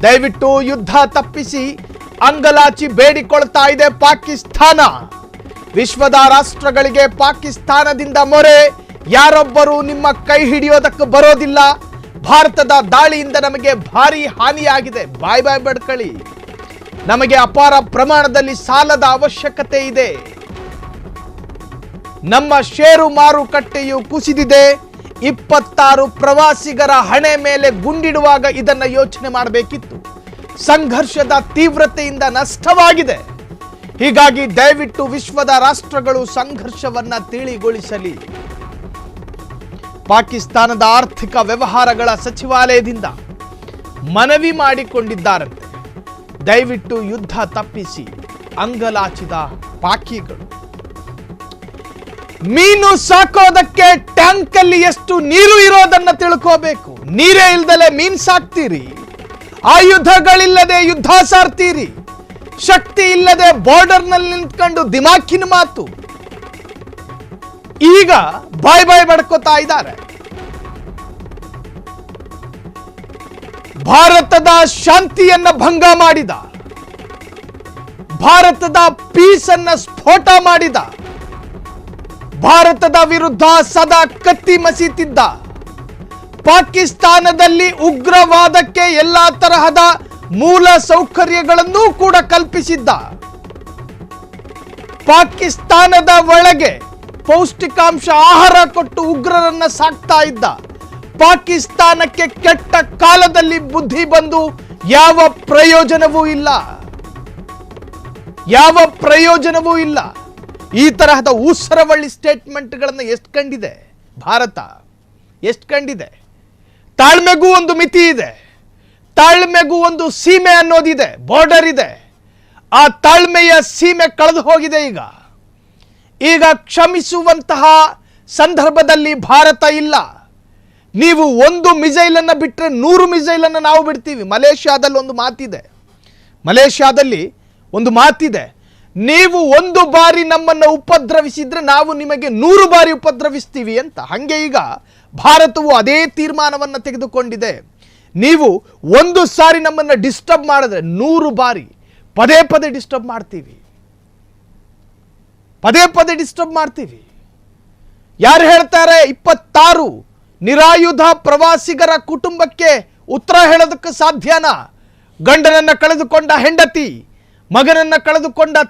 ದಯವಿಟ್ಟು ಯುದ್ಧ ತಪ್ಪಿಸಿ ಅಂಗಲಾಚಿ ಬೇಡಿಕೊಳ್ತಾ ಇದೆ ಪಾಕಿಸ್ತಾನ. ವಿಶ್ವದ ರಾಷ್ಟ್ರಗಳಿಗೆ ಪಾಕಿಸ್ತಾನದಿಂದ ಮೊರೆ, ಯಾರೊಬ್ಬರು ನಿಮ್ಮ ಕೈ ಹಿಡಿಯೋದಕ್ಕೆ ಬರೋದಿಲ್ಲ. ಭಾರತದ ದಾಳಿಯಿಂದ ನಮಗೆ ಭಾರಿ ಹಾನಿಯಾಗಿದೆ, ಬಾಯ್ ಬಾಯ್ ಬಡ್ಕಳಿ. ನಮಗೆ ಅಪಾರ ಪ್ರಮಾಣದಲ್ಲಿ ಸಾಲದ ಅವಶ್ಯಕತೆ ಇದೆ. ನಮ್ಮ ಷೇರು ಮಾರುಕಟ್ಟೆಯು ಕುಸಿದಿದೆ. 26 ಪ್ರವಾಸಿಗರ ಹಣೆ ಮೇಲೆ ಗುಂಡಿಡುವಾಗ ಇದನ್ನ ಯೋಚನೆ ಮಾಡಬೇಕಿತ್ತು. ಸಂಘರ್ಷದ ತೀವ್ರತೆಯಿಂದ ನಷ್ಟವಾಗಿದೆ. ಹೀಗಾಗಿ ದಯವಿಟ್ಟು ವಿಶ್ವದ ರಾಷ್ಟ್ರಗಳು ಸಂಘರ್ಷವನ್ನ ತಿಳಿಗೊಳಿಸಲಿ. ಪಾಕಿಸ್ತಾನದ ಆರ್ಥಿಕ ವ್ಯವಹಾರಗಳ ಸಚಿವಾಲಯದಿಂದ ಮನವಿ ಮಾಡಿಕೊಂಡಿದ್ದಾರಂತೆ. ದಯವಿಟ್ಟು ಯುದ್ಧ ತಪ್ಪಿಸಿ ಅಂಗಲಾಚಿದ ಪಾಕಿಗಳು. ಮೀನು ಸಾಕೋದಕ್ಕೆ ಟ್ಯಾಂಕ್ ಅಲ್ಲಿ ಎಷ್ಟು ನೀರು ಇರೋದನ್ನ ತಿಳ್ಕೋಬೇಕು. ನೀರೇ ಇಲ್ದಲೆ ಮೀನ್ ಸಾಕ್ತೀರಿ, ಆಯುಧಗಳಿಲ್ಲದೆ ಯುದ್ಧ ಸಾರ್ತೀರಿ, ಶಕ್ತಿ ಇಲ್ಲದೆ ಬಾರ್ಡರ್ ನಲ್ಲಿ ನಿಂತ್ಕೊಂಡು ದಿಮಾಕಿನ ಮಾತು. ಈಗ ಬಾಯ್ ಬಾಯ್ ಬಡ್ಕೋತಾ ಇದ್ದಾರೆ. ಭಾರತದ ಶಾಂತಿಯನ್ನ ಭಂಗ ಮಾಡಿದ, ಭಾರತದ ಪೀಸ್ ಅನ್ನ ಸ್ಫೋಟ ಮಾಡಿದ, ಭಾರತದ ವಿರುದ್ಧ ಸದಾ ಕತ್ತಿ ಮಸೀತಿದ್ದ, ಪಾಕಿಸ್ತಾನದಲ್ಲಿ ಉಗ್ರವಾದಕ್ಕೆ ಎಲ್ಲಾ ತರಹದ ಮೂಲ ಸೌಕರ್ಯಗಳನ್ನೂ ಕೂಡ ಕಲ್ಪಿಸಿದ್ದ, ಪಾಕಿಸ್ತಾನದ ಒಳಗೆ ಪೌಷ್ಟಿಕಾಂಶ ಆಹಾರ ಕೊಟ್ಟು ಉಗ್ರರನ್ನ ಸಾಕ್ತಾ ಇದ್ದ, ಪಾಕಿಸ್ತಾನಕ್ಕೆ ಕೆಟ್ಟ ಕಾಲದಲ್ಲಿ ಬುದ್ಧಿ ಬಂದು ಯಾವ ಪ್ರಯೋಜನವೂ ಇಲ್ಲ, ಯಾವ ಪ್ರಯೋಜನವೂ ಇಲ್ಲ. ಈ ತರಹದ ಊಸರವಳ್ಳಿ ಸ್ಟೇಟ್ಮೆಂಟ್ಗಳನ್ನು ಎಷ್ಟು ಕಂಡಿದೆ ಭಾರತ, ಎಷ್ಟು ಕಂಡಿದೆ. ತಾಳ್ಮೆಗೂ ಒಂದು ಮಿತಿ ಇದೆ, ತಾಳ್ಮೆಗೂ ಒಂದು ಸೀಮೆ ಅನ್ನೋದಿದೆ, ಬಾರ್ಡರ್ ಇದೆ. ಆ ತಾಳ್ಮೆಯ ಸೀಮೆ ಕಳೆದು ಹೋಗಿದೆ. ಈಗ ಕ್ಷಮಿಸುವಂತಹ ಸಂದರ್ಭದಲ್ಲಿ ಭಾರತ ಇಲ್ಲ. ನೀವು ಒಂದು ಮಿಸೈಲ್ ಅನ್ನು ಬಿಟ್ಟರೆ 100 ಮಿಸೈಲ್ ಅನ್ನು ನಾವು ಬಿಡ್ತೀವಿ. ಮಲೇಷ್ಯಾದಲ್ಲಿ ಒಂದು ಮಾತಿದೆ, ನೀವು ಒಂದು ಬಾರಿ ನಮ್ಮನ್ನು ಉಪದ್ರವಿಸಿದ್ರೆ ನಾವು ನಿಮಗೆ 100 ಬಾರಿ ಉಪದ್ರವಿಸ್ತೀವಿ ಅಂತ. ಹಾಗೆ ಈಗ ಭಾರತವು ಅದೇ ತೀರ್ಮಾನವನ್ನು ತೆಗೆದುಕೊಂಡಿದೆ. ನೀವು ಒಂದು ಸಾರಿ ನಮ್ಮನ್ನು ಡಿಸ್ಟರ್ಬ್ ಮಾಡಿದ್ರೆ 100 ಬಾರಿ ಪದೇ ಪದೇ ಡಿಸ್ಟರ್ಬ್ ಮಾಡ್ತೀವಿ. ಯಾರು ಹೇಳ್ತಾರೆ 26 ನಿರಾಯುಧ ಪ್ರವಾಸಿಗರ ಕುಟುಂಬಕ್ಕೆ ಉತ್ತರ ಹೇಳೋದಕ್ಕೆ ಸಾಧ್ಯನಾ? ಗಂಡನನ್ನ ಕಳೆದುಕೊಂಡ ಹೆಂಡತಿ, ಮಗನನ್ನ ಕಳೆದುಕೊಂಡ